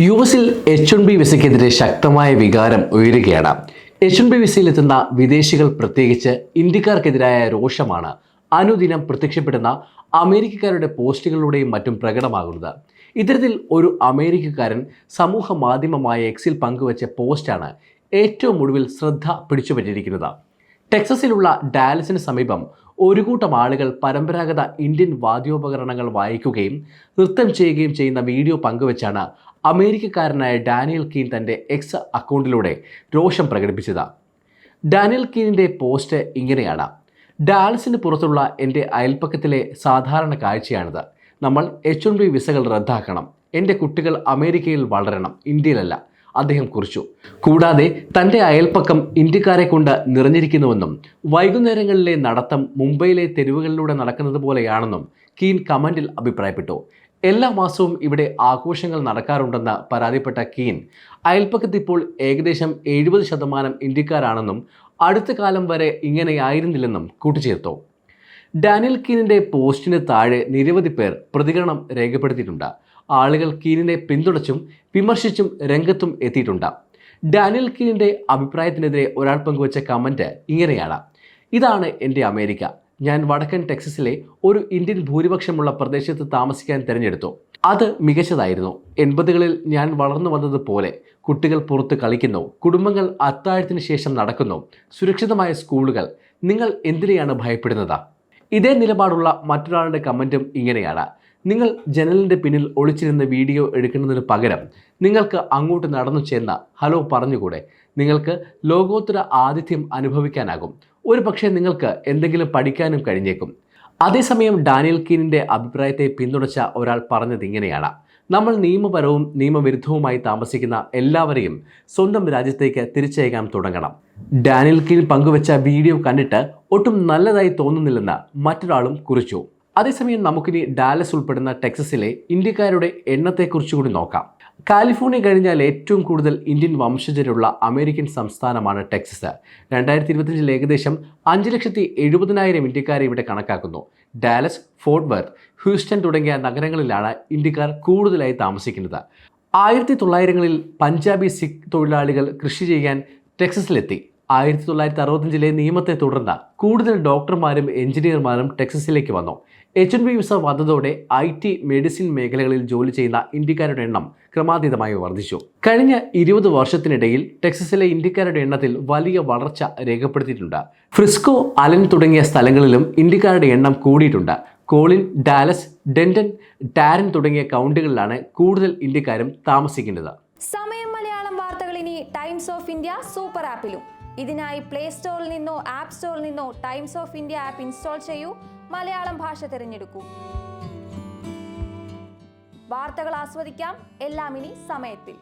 യുഎസിൽ H1B വിസയ്ക്കെതിരെ ശക്തമായ വികാരം ഉയരുകയാണ്. H1B വിസയിലെത്തുന്ന വിദേശികൾ, പ്രത്യേകിച്ച് ഇന്ത്യക്കാർക്കെതിരായ രോഷമാണ് അനുദിനം പ്രത്യക്ഷപ്പെടുന്ന അമേരിക്കക്കാരുടെ പോസ്റ്റുകളിലൂടെയും മറ്റും പ്രകടമാകുന്നത്. ഇത്തരത്തിൽ ഒരു അമേരിക്കക്കാരൻ സമൂഹ മാധ്യമമായ എക്സിൽ പങ്കുവച്ച പോസ്റ്റാണ് ഏറ്റവും ഒടുവിൽ ശ്രദ്ധ പിടിച്ചുപറ്റിയിരിക്കുന്നത്. ടെക്സസിലുള്ള ഡാലസിന് സമീപം ഒരു കൂട്ടം ആളുകൾ പരമ്പരാഗത ഇന്ത്യൻ വാദ്യോപകരണങ്ങൾ വായിക്കുകയും നൃത്തം ചെയ്യുകയും ചെയ്യുന്ന വീഡിയോ പങ്കുവച്ചാണ് അമേരിക്കക്കാരനായ ഡാനിയൽ കീൻ തൻ്റെ എക്സ് അക്കൗണ്ടിലൂടെ രോഷം പ്രകടിപ്പിച്ചത്. ഡാനിയൽ കീനിൻ്റെ പോസ്റ്റ് ഇങ്ങനെയാണ്: ഡാലസിന് പുറത്തുള്ള എൻ്റെ അയൽപ്പക്കത്തിലെ സാധാരണ കാഴ്ചയാണിത്. നമ്മൾ H1B വിസകൾ റദ്ദാക്കണം. എൻ്റെ കുട്ടികൾ അമേരിക്കയിൽ വളരണം, ഇന്ത്യയിലല്ല, അദ്ദേഹം കുറിച്ചു. കൂടാതെ തൻ്റെ അയൽപ്പക്കം ഇന്ത്യക്കാരെ കൊണ്ട് നിറഞ്ഞിരിക്കുന്നുവെന്നും വൈകുന്നേരങ്ങളിലെ നടത്തം മുംബൈയിലെ തെരുവുകളിലൂടെ നടക്കുന്നത് പോലെയാണെന്നും കീൻ കമൻറ്റിൽ അഭിപ്രായപ്പെട്ടു. എല്ലാ മാസവും ഇവിടെ ആഘോഷങ്ങൾ നടക്കാറുണ്ടെന്ന് പരാതിപ്പെട്ട കീൻ, അയൽപ്പക്കത്ത് ഇപ്പോൾ ഏകദേശം 70% ഇന്ത്യക്കാരാണെന്നും അടുത്ത കാലം വരെ ഇങ്ങനെയായിരുന്നില്ലെന്നും കൂട്ടിച്ചേർത്തു. ഡാനിയൽ കീനിൻ്റെ പോസ്റ്റിന് താഴെ നിരവധി പേർ പ്രതികരണം രേഖപ്പെടുത്തിയിട്ടുണ്ട്. ആളുകൾ കീനിനെ പിന്തുണച്ചും വിമർശിച്ചും രംഗത്തും എത്തിയിട്ടുണ്ട്. ഡാനിയൽ കീനിൻ്റെ അഭിപ്രായത്തിനെതിരെ ഒരാൾ പങ്കുവച്ച കമൻറ്റ് ഇങ്ങനെയാണ്: ഇതാണ് എൻ്റെ അമേരിക്ക. ഞാൻ വടക്കൻ ടെക്സസിലെ ഒരു ഇന്ത്യൻ ഭൂരിപക്ഷമുള്ള പ്രദേശത്ത് താമസിക്കാൻ തിരഞ്ഞെടുത്തു. അത് മികച്ചതായിരുന്നു. 80കളിൽ ഞാൻ വളർന്നു വന്നതുപോലെ കുട്ടികൾ പുറത്ത് കളിക്കുന്നു, കുടുംബങ്ങൾ അത്താഴത്തിന് ശേഷം നടക്കുന്നു, സുരക്ഷിതമായ സ്കൂളുകൾ. നിങ്ങൾ എന്തിനെയാണ് ഭയപ്പെടുന്നത്? ഇതേ നിലപാടുള്ള മറ്റൊരാളുടെ കമൻറ്റും ഇങ്ങനെയാണ്: നിങ്ങൾ ജനലിൻ്റെ പിന്നിൽ ഒളിച്ചിരുന്ന വീഡിയോ എടുക്കുന്നതിന് പകരം നിങ്ങൾക്ക് അങ്ങോട്ട് നടന്നു ചെന്ന് ഹലോ പറഞ്ഞുകൂടെ? നിങ്ങൾക്ക് ലോകോത്തര ആതിഥ്യം അനുഭവിക്കാനാകും. ഒരു പക്ഷേ നിങ്ങൾക്ക് എന്തെങ്കിലും പഠിക്കാനും കഴിഞ്ഞേക്കും. അതേസമയം ഡാനിയൽ കീനിൻ്റെ അഭിപ്രായത്തെ പിന്തുണച്ച ഒരാൾ പറഞ്ഞത് ഇങ്ങനെയാണ്: നമ്മൾ നിയമപരവും നിയമവിരുദ്ധവുമായി താമസിക്കുന്ന എല്ലാവരെയും സ്വന്തം രാജ്യത്തേക്ക് തിരിച്ചയക്കാൻ തുടങ്ങണം. ഡാനിയൽ കീൻ പങ്കുവച്ച വീഡിയോ കണ്ടിട്ട് ഒട്ടും നല്ലതായി തോന്നുന്നില്ലെന്ന് മറ്റൊരാളും കുറിച്ചു. അതേസമയം നമുക്കിനി ഡാലസ് ഉൾപ്പെടുന്ന ടെക്സസിലെ ഇന്ത്യക്കാരുടെ എണ്ണത്തെക്കുറിച്ച് കൂടി നോക്കാം. കാലിഫോർണിയ കഴിഞ്ഞാൽ ഏറ്റവും കൂടുതൽ ഇന്ത്യൻ വംശജരുള്ള അമേരിക്കൻ സംസ്ഥാനമാണ് ടെക്സസ്. 2025 ഏകദേശം 5,70,000 ഇന്ത്യക്കാരെ ഇവിടെ കണക്കാക്കുന്നു. ഡാലസ്, ഫോർട്ട് വർത്ത്, ഹ്യൂസ്റ്റൺ തുടങ്ങിയ നഗരങ്ങളിലാണ് ഇന്ത്യക്കാർ കൂടുതലായി താമസിക്കുന്നത്. 1900കളിൽ പഞ്ചാബി സിഖ് തൊഴിലാളികൾ കൃഷി ചെയ്യാൻ ടെക്സസിലെത്തി. 1965 നിയമത്തെ തുടർന്ന് കൂടുതൽ ഡോക്ടർമാരും എഞ്ചിനീയർമാരും ടെക്സസിലേക്ക് വന്നു. H1B വിസ വന്നതോടെ IT, മെഡിസിൻ മേഖലകളിൽ ജോലി ചെയ്യുന്ന ഇന്ത്യക്കാരുടെ എണ്ണം ക്രമാതീതമായി വർദ്ധിച്ചു. കഴിഞ്ഞ 20 വർഷത്തിനിടയിൽ ടെക്സസിലെ ഇന്ത്യക്കാരുടെ എണ്ണത്തിൽ വലിയ വളർച്ച രേഖപ്പെടുത്തിയിട്ടുണ്ട്. ഫ്രിസ്കോ, അലൻ തുടങ്ങിയ സ്ഥലങ്ങളിലും ഇന്ത്യക്കാരുടെ എണ്ണം കൂടിയിട്ടുണ്ട്. കോളിൻ, ഡാലസ്, ഡെൻറ്റൺ, ടാരൻ തുടങ്ങിയ കൗണ്ടികളിലാണ് കൂടുതൽ ഇന്ത്യക്കാരും താമസിക്കുന്നത്. സമയം മലയാളം വാർത്തകൾ ഇനി ടൈംസ് ഓഫ് ഇന്ത്യ സൂപ്പർ ആപ്പിലും. ഇതിനായി പ്ലേ സ്റ്റോറിൽ നിന്നോ ആപ്പ് സ്റ്റോറിൽ നിന്നോ times of India app install ചെയ്യൂ. മലയാളം ഭാഷ തിരഞ്ഞെടുക്കൂ. വാർത്തകൾ ആസ്വദിക്കാം. എല്ലാം ഇനി സമയത്തിൽ.